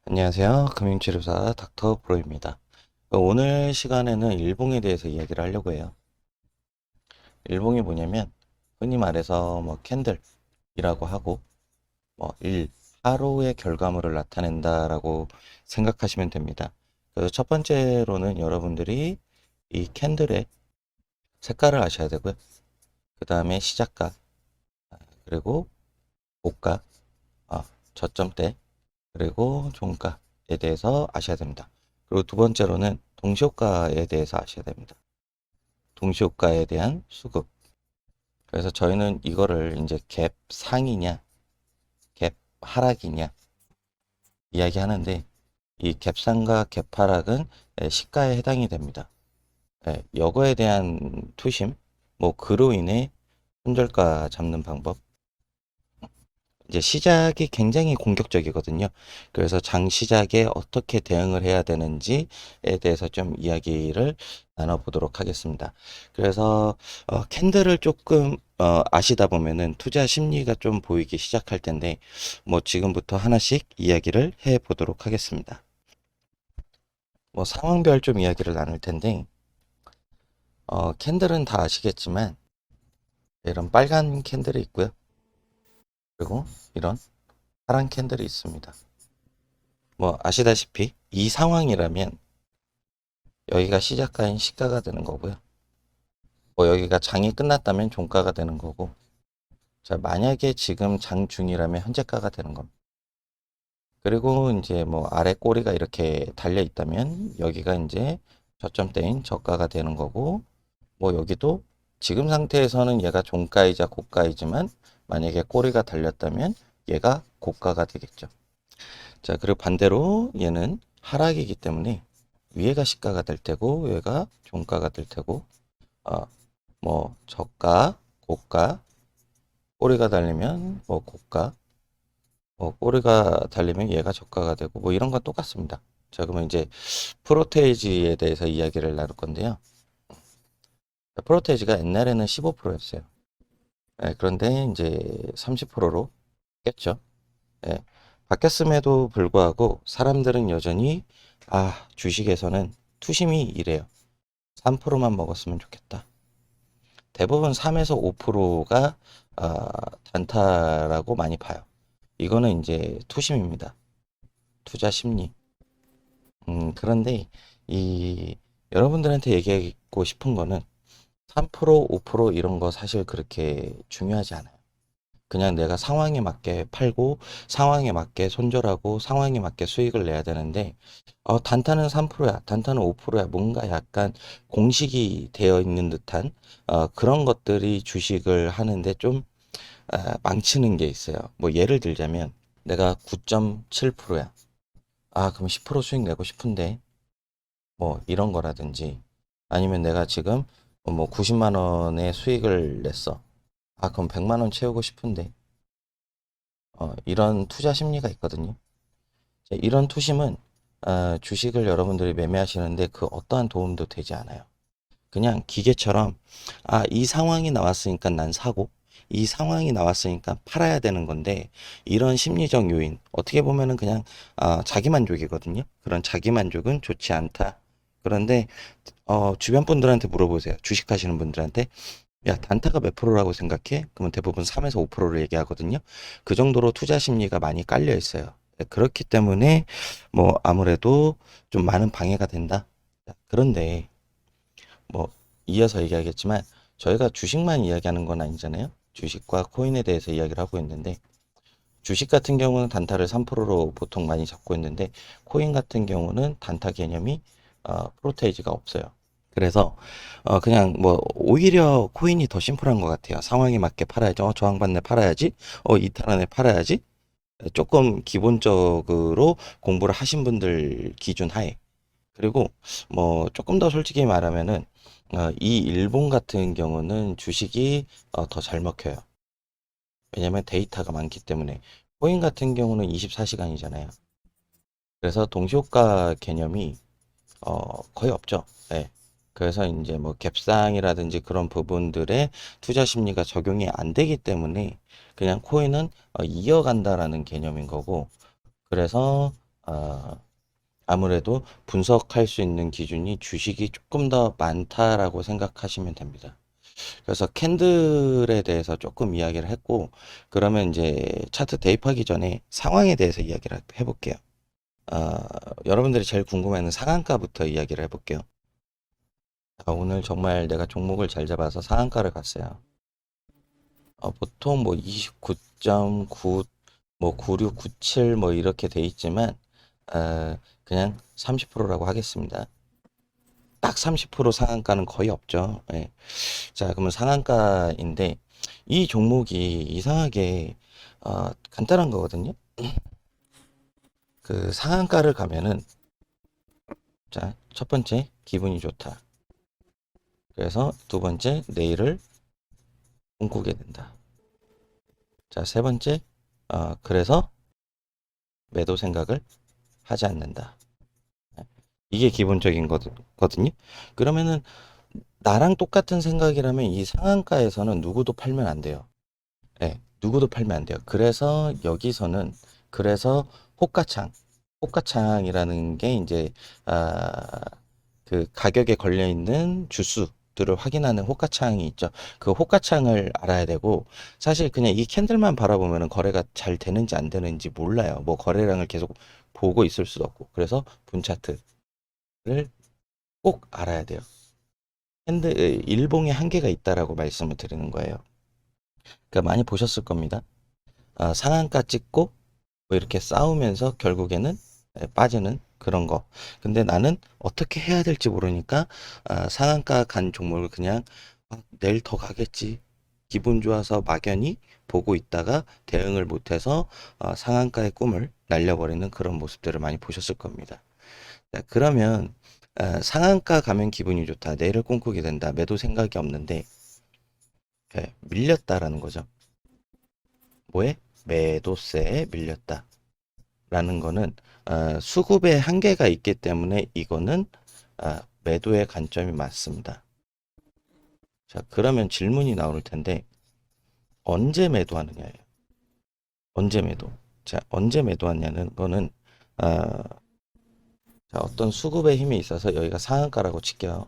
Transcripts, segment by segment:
안녕하세요. 금융치료사 닥터 프로입니다. 오늘 시간에는 일봉에 대해서 이야기를 하려고 해요. 일봉이 뭐냐면 흔히 말해서 뭐 캔들이라고 하고 뭐 하루의 결과물을 나타낸다라고 생각하시면 됩니다. 그래서 첫 번째로는 여러분들이 이 캔들의 색깔을 아셔야 되고요. 그 다음에 시작가, 그리고 고가, 아, 저점대, 그리고 종가에 대해서 아셔야 됩니다. 그리고 두 번째로는 동시효과에 대해서 아셔야 됩니다. 동시효과에 대한 수급. 그래서 저희는 이거를 이제 갭 상이냐, 갭 하락이냐 이야기하는데, 이 갭상과 갭 하락은 시가에 해당이 됩니다. 여거에 대한 투심, 뭐 그로 인해 손절가 잡는 방법. 이제 시작이 굉장히 공격적이거든요. 그래서 장 시작에 어떻게 대응을 해야 되는지에 대해서 좀 이야기를 나눠보도록 하겠습니다. 그래서 캔들을 조금 아시다 보면은 투자 심리가 좀 보이기 시작할 텐데, 뭐 지금부터 하나씩 이야기를 해 보도록 하겠습니다. 뭐 상황별 좀 이야기를 나눌 텐데, 캔들은 다 아시겠지만 이런 빨간 캔들이 있고요. 그리고 이런 파란 캔들이 있습니다. 뭐 아시다시피 이 상황이라면 여기가 시작가인 시가가 되는 거고요. 뭐 여기가 장이 끝났다면 종가가 되는 거고. 자, 만약에 지금 장 중이라면 현재가가 되는 겁니다. 그리고 이제 뭐 아래 꼬리가 이렇게 달려 있다면 여기가 이제 저점대인 저가가 되는 거고, 뭐 여기도 지금 상태에서는 얘가 종가이자 고가이지만 만약에 꼬리가 달렸다면 얘가 고가가 되겠죠. 자, 그리고 반대로 얘는 하락이기 때문에 위에가 시가가 될 테고 위에가 종가가 될 테고, 어, 뭐 저가, 고가, 꼬리가 달리면 뭐 고가, 뭐 꼬리가 달리면 얘가 저가가 되고, 뭐 이런 건 똑같습니다. 자, 그러면 이제 프로테이지에 대해서 이야기를 나눌 건데요. 프로테이지가 옛날에는 15%였어요. 그런데 이제 30%로 깼죠. 예, 바뀌었음에도 불구하고 사람들은 여전히 주식에서는 투심이 이래요. 3%만 먹었으면 좋겠다. 대부분 3에서 5%가 단타라고 많이 봐요. 이거는 이제 투심입니다. 투자 심리. 그런데 이 여러분들한테 얘기하고 싶은 거는 3%, 5% 이런 거 사실 그렇게 중요하지 않아요. 그냥 내가 상황에 맞게 팔고 상황에 맞게 손절하고 상황에 맞게 수익을 내야 되는데, 단타는 3%야, 단타는 5%야, 뭔가 약간 공식이 되어 있는 듯한 그런 것들이 주식을 하는데 좀 망치는 게 있어요. 뭐 예를 들자면 내가 9.7%야. 그럼 10% 수익 내고 싶은데, 뭐 이런 거라든지, 아니면 내가 지금 뭐 90만 원의 수익을 냈어. 그럼 100만 원 채우고 싶은데, 이런 투자 심리가 있거든요. 이런 투심은 주식을 여러분들이 매매하시는데 그 어떠한 도움도 되지 않아요. 그냥 기계처럼 이 상황이 나왔으니까 난 사고, 이 상황이 나왔으니까 팔아야 되는 건데, 이런 심리적 요인 어떻게 보면은 그냥 자기 만족이거든요. 그런 자기 만족은 좋지 않다. 그런데 주변 분들한테 물어보세요. 주식하시는 분들한테, 야, 단타가 몇 프로라고 생각해? 그러면 대부분 3에서 5%를 얘기하거든요. 그 정도로 투자 심리가 많이 깔려 있어요. 그렇기 때문에 뭐 아무래도 좀 많은 방해가 된다. 그런데 뭐 이어서 얘기하겠지만, 저희가 주식만 이야기하는 건 아니잖아요. 주식과 코인에 대해서 이야기를 하고 있는데, 주식 같은 경우는 단타를 3%로 보통 많이 잡고 있는데, 코인 같은 경우는 단타 개념이 프로테이지가 없어요. 그래서 그냥 뭐 오히려 코인이 더 심플한 것 같아요. 상황에 맞게 팔아야지. 저항받네 팔아야지. 이탈 안에 팔아야지. 조금 기본적으로 공부를 하신 분들 기준 하에. 그리고 뭐 조금 더 솔직히 말하면은 이 일본 같은 경우는 주식이 더 잘 먹혀요. 왜냐면 데이터가 많기 때문에. 코인 같은 경우는 24시간이잖아요. 그래서 동시효과 개념이 거의 없죠. 예. 그래서 이제 뭐 갭상이라든지 그런 부분들에 투자 심리가 적용이 안 되기 때문에 그냥 코인은 이어간다라는 개념인 거고, 그래서 어, 아무래도 분석할 수 있는 기준이 주식이 조금 더 많다라고 생각하시면 됩니다. 그래서 캔들에 대해서 조금 이야기를 했고, 그러면 이제 차트 대입하기 전에 상황에 대해서 이야기를 해볼게요. 여러분들이 제일 궁금해하는 상한가부터 이야기를 해볼게요. 오늘 정말 내가 종목을 잘 잡아서 상한가를 갔어요. 보통 뭐 29.9, 뭐 9697, 뭐 이렇게 돼 있지만, 그냥 30%라고 하겠습니다. 딱 30% 상한가는 거의 없죠. 예. 자, 그러면 상한가인데, 이 종목이 이상하게, 간단한 거거든요. 그 상한가를 가면은, 자, 첫 번째, 기분이 좋다. 그래서 두 번째, 내일을 꿈꾸게 된다. 자, 세 번째, 그래서 매도 생각을 하지 않는다. 이게 기본적인 거거든요. 그러면은 나랑 똑같은 생각이라면 이 상한가에서는 누구도 팔면 안 돼요. 네, 누구도 팔면 안 돼요. 그래서 여기서는 그래서 호가창, 호가창이라는 게 이제 아, 그 가격에 걸려 있는 주수들을 확인하는 호가창이 있죠. 그 호가창을 알아야 되고 사실 그냥 이 캔들만 바라보면 거래가 잘 되는지 안 되는지 몰라요. 뭐 거래량을 계속 보고 있을 수도 없고 그래서 분 차트를 꼭 알아야 돼요. 캔들 일봉에 한계가 있다라고 말씀을 드리는 거예요. 그러니까 많이 보셨을 겁니다. 상한가 찍고 뭐 이렇게 싸우면서 결국에는 빠지는 그런 거. 근데 나는 어떻게 해야 될지 모르니까 상한가 간 종목을 그냥 내일 더 가겠지. 기분 좋아서 막연히 보고 있다가 대응을 못해서 상한가의 꿈을 날려버리는 그런 모습들을 많이 보셨을 겁니다. 자, 그러면 상한가 가면 기분이 좋다. 내일을 꿈꾸게 된다. 매도 생각이 없는데 밀렸다라는 거죠. 뭐에? 매도세에 밀렸다. 라는 거는 수급에 한계가 있기 때문에 이거는 매도의 관점이 맞습니다. 자, 그러면 질문이 나올 텐데 언제 매도하느냐예요. 언제 매도? 자, 언제 매도하냐는 거는 어, 자, 어떤 수급의 힘이 있어서 여기가 상한가라고 칠게요.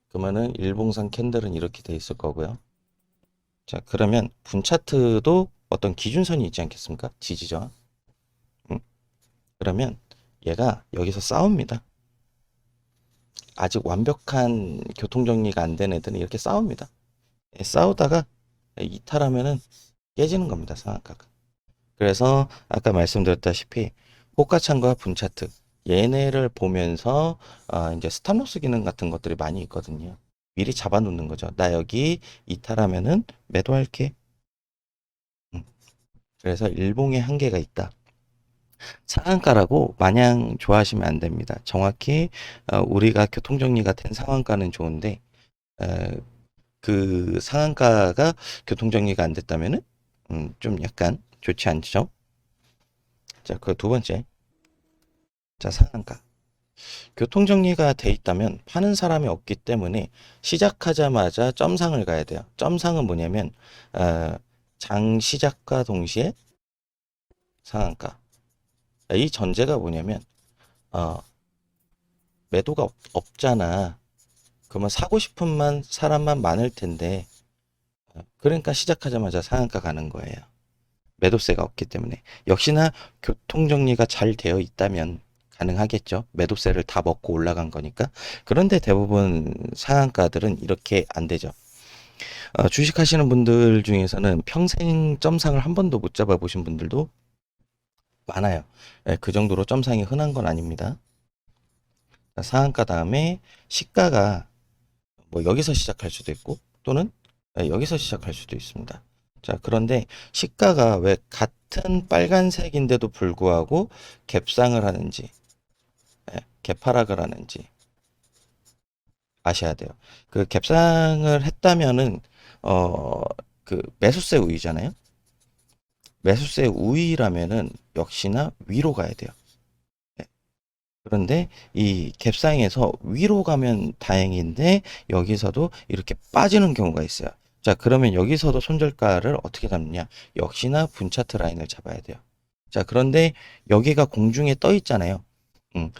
그러면은 일봉상 캔들은 이렇게 돼 있을 거고요. 자, 그러면 분 차트도 어떤 기준선이 있지 않겠습니까? 지지저항. 음, 그러면 얘가 여기서 싸웁니다. 아직 완벽한 교통정리가 안 된 애들은 이렇게 싸웁니다. 싸우다가 이탈하면은 깨지는 겁니다, 상한가가. 그래서 아까 말씀드렸다시피 호가창과 분차트 얘네를 보면서 이제 스탑로스 기능 같은 것들이 많이 있거든요. 미리 잡아놓는 거죠. 나 여기 이탈하면은 매도할게. 음, 그래서 일봉의 한계가 있다. 상한가라고 마냥 좋아하시면 안 됩니다. 정확히 우리가 교통정리가 된 상한가는 좋은데 어, 그 상한가가 교통정리가 안 됐다면은 좀 약간 좋지 않죠? 자, 그 두 번째. 자, 상한가. 교통정리가 돼 있다면 파는 사람이 없기 때문에 시작하자마자 점상을 가야 돼요. 점상은 뭐냐면 어, 장 시작과 동시에 상한가. 이 전제가 뭐냐면 어, 매도가 없잖아. 그러면 사고 싶은 사람만 많을 텐데 그러니까 시작하자마자 상한가 가는 거예요. 매도세가 없기 때문에. 역시나 교통정리가 잘 되어 있다면 가능하겠죠. 매도세를 다 먹고 올라간 거니까. 그런데 대부분 상한가들은 이렇게 안 되죠. 주식하시는 분들 중에서는 평생 점상을 한 번도 못 잡아 보신 분들도 많아요. 그 정도로 점상이 흔한 건 아닙니다. 상한가 다음에 시가가 뭐 여기서 시작할 수도 있고 또는 여기서 시작할 수도 있습니다. 자, 그런데 시가가 왜 같은 빨간색인데도 불구하고 갭상을 하는지, 갭하락을 하는지 아셔야 돼요. 그 갭상을 했다면은 어, 그 매수세 우위잖아요. 매수세 우위라면은 역시나 위로 가야 돼요. 네. 그런데 이 갭상에서 위로 가면 다행인데 여기서도 이렇게 빠지는 경우가 있어요. 자, 그러면 여기서도 손절가를 어떻게 잡느냐? 역시나 분차트 라인을 잡아야 돼요. 자, 그런데 여기가 공중에 떠 있잖아요. 음,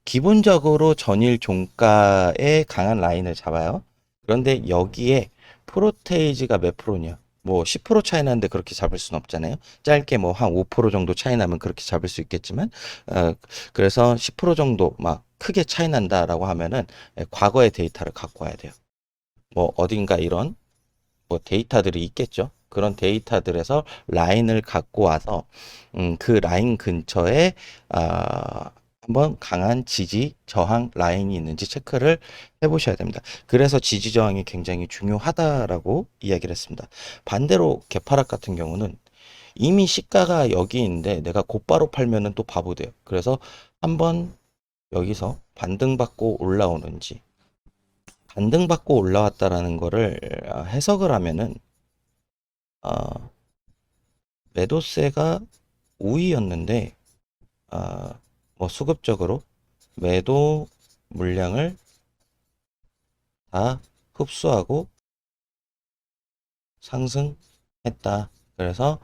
기본적으로 전일 종가에 강한 라인을 잡아요. 그런데 여기에 프로테이지가 몇 프로냐? 뭐 10% 차이 나는데 그렇게 잡을 수는 없잖아요. 짧게 뭐 한 5% 정도 차이 나면 그렇게 잡을 수 있겠지만, 그래서 10% 정도 막 크게 차이 난다라고 하면은 과거의 데이터를 갖고 와야 돼요. 뭐 어딘가 이런 뭐 데이터들이 있겠죠. 그런 데이터들에서 라인을 갖고 와서 그 라인 근처에 한번 강한 지지 저항 라인이 있는지 체크를 해보셔야 됩니다. 그래서 지지 저항이 굉장히 중요하다라고 이야기를 했습니다. 반대로 개파락 같은 경우는 이미 시가가 여기 있는데 내가 곧바로 팔면은 또 바보 돼요. 그래서 한번 여기서 반등받고 올라오는지 반등받고 올라왔다라는 거를 해석을 하면은 어, 매도세가 우위였는데 뭐 수급적으로 매도 물량을 다 흡수하고 상승했다. 그래서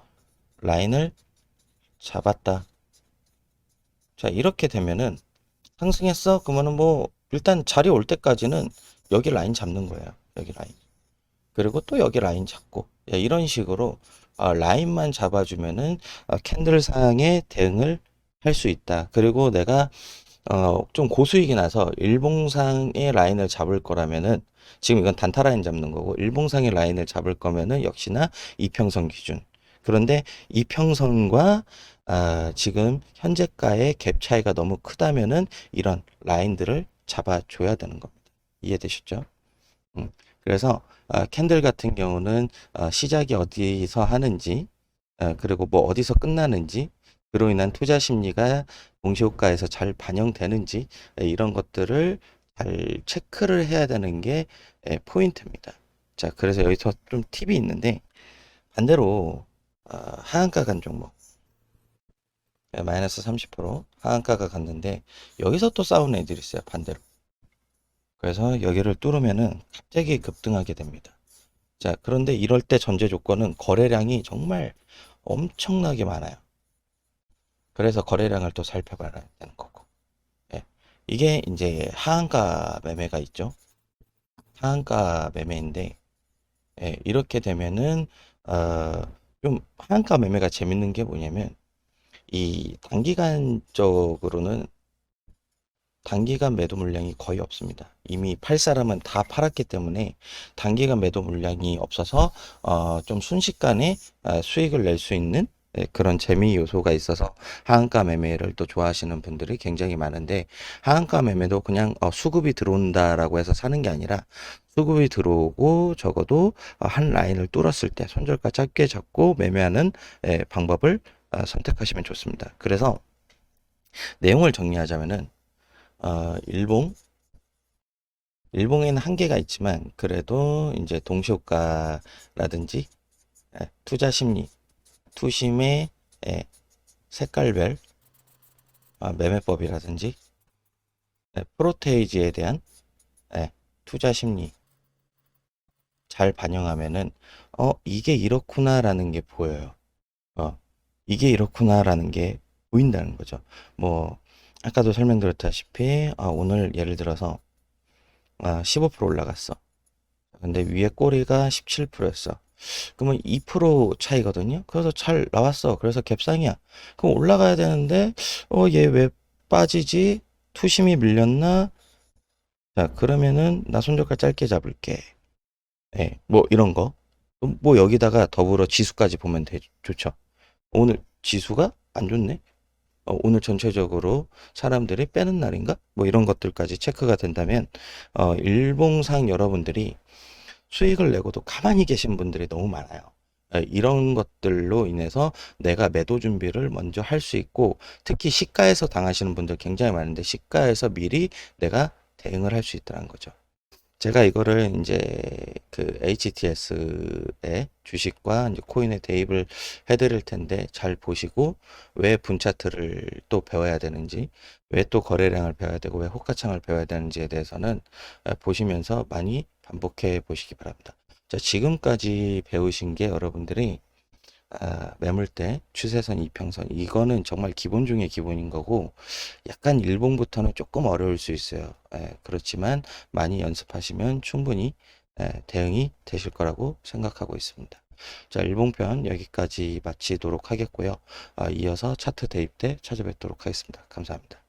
라인을 잡았다. 자, 이렇게 되면은 상승했어? 그러면은 뭐 일단 자리 올 때까지는 여기 라인 잡는 거예요. 여기 라인. 그리고 또 여기 라인 잡고 이런 식으로 라인만 잡아주면은 캔들상에 대응을 할 수 있다. 그리고 내가 좀 고수익이 나서 일봉상의 라인을 잡을 거라면은 지금 이건 단타 라인 잡는 거고 일봉상의 라인을 잡을 거면은 역시나 이평선 기준. 그런데 이평선과 지금 현재가의 갭 차이가 너무 크다면은 이런 라인들을 잡아줘야 되는 겁니다. 이해되셨죠? 음. 그래서 캔들 같은 경우는 시작이 어디서 하는지 그리고 뭐 어디서 끝나는지 그로 인한 투자 심리가 동시효과에서 잘 반영되는지 이런 것들을 잘 체크를 해야 되는 게 포인트입니다. 자, 그래서 여기서 좀 팁이 있는데 반대로 하한가 간 종목 마이너스 30% 하한가가 갔는데 여기서 또 싸우는 애들이 있어요. 반대로. 그래서 여기를 뚫으면은 갑자기 급등하게 됩니다. 자, 그런데 이럴 때 전제 조건은 거래량이 정말 엄청나게 많아요. 그래서 거래량을 또 살펴봐야 되는 거고. 예. 이게 이제 하한가 매매가 있죠. 하한가 매매인데, 이렇게 되면은, 좀 하한가 매매가 재밌는 게 뭐냐면, 이 단기간적으로는 단기간 매도 물량이 거의 없습니다. 이미 팔 사람은 다 팔았기 때문에 단기간 매도 물량이 없어서 좀 순식간에 수익을 낼 수 있는 그런 재미 요소가 있어서 하한가 매매를 또 좋아하시는 분들이 굉장히 많은데 하한가 매매도 그냥 수급이 들어온다라고 해서 사는 게 아니라 수급이 들어오고 적어도 한 라인을 뚫었을 때 손절가 짧게 잡고 매매하는 방법을 선택하시면 좋습니다. 그래서 내용을 정리하자면은 일봉, 일봉에는 한계가 있지만 그래도 이제 동시효과라든지 투자 심리, 투심의 색깔별 매매법이라든지 프로테이지에 대한 투자 심리 잘 반영하면은 이게 이렇구나라는 게 보여요. 이게 이렇구나라는 게 보인다는 거죠. 뭐 아까도 설명드렸다시피 오늘 예를 들어서 15% 올라갔어. 근데 위에 꼬리가 17%였어. 그러면 2% 차이거든요. 그래서 잘 나왔어. 그래서 갭상이야. 그럼 올라가야 되는데, 얘 왜 빠지지? 투심이 밀렸나? 자, 그러면은 나 손절가 짧게 잡을게. 뭐 이런 거. 뭐 여기다가 더불어 지수까지 보면 좋죠. 오늘 지수가 안 좋네. 오늘 전체적으로 사람들이 빼는 날인가? 뭐 이런 것들까지 체크가 된다면, 일봉상 여러분들이 수익을 내고도 가만히 계신 분들이 너무 많아요. 이런 것들로 인해서 내가 매도 준비를 먼저 할 수 있고, 특히 시가에서 당하시는 분들 굉장히 많은데, 시가에서 미리 내가 대응을 할 수 있다는 거죠. 제가 이거를 이제 그 HTS의 주식과 이제 코인에 대입을 해드릴 텐데 잘 보시고 왜 분차트를 또 배워야 되는지 왜 또 거래량을 배워야 되고 왜 호가창을 배워야 되는지에 대해서는 보시면서 많이 반복해 보시기 바랍니다. 자, 지금까지 배우신 게 여러분들이 매물대, 추세선, 이평선, 이거는 정말 기본 중에 기본인 거고, 약간 일봉부터는 조금 어려울 수 있어요. 그렇지만 많이 연습하시면 충분히 대응이 되실 거라고 생각하고 있습니다. 자, 일봉편 여기까지 마치도록 하겠고요. 이어서 차트 대입 때 찾아뵙도록 하겠습니다. 감사합니다.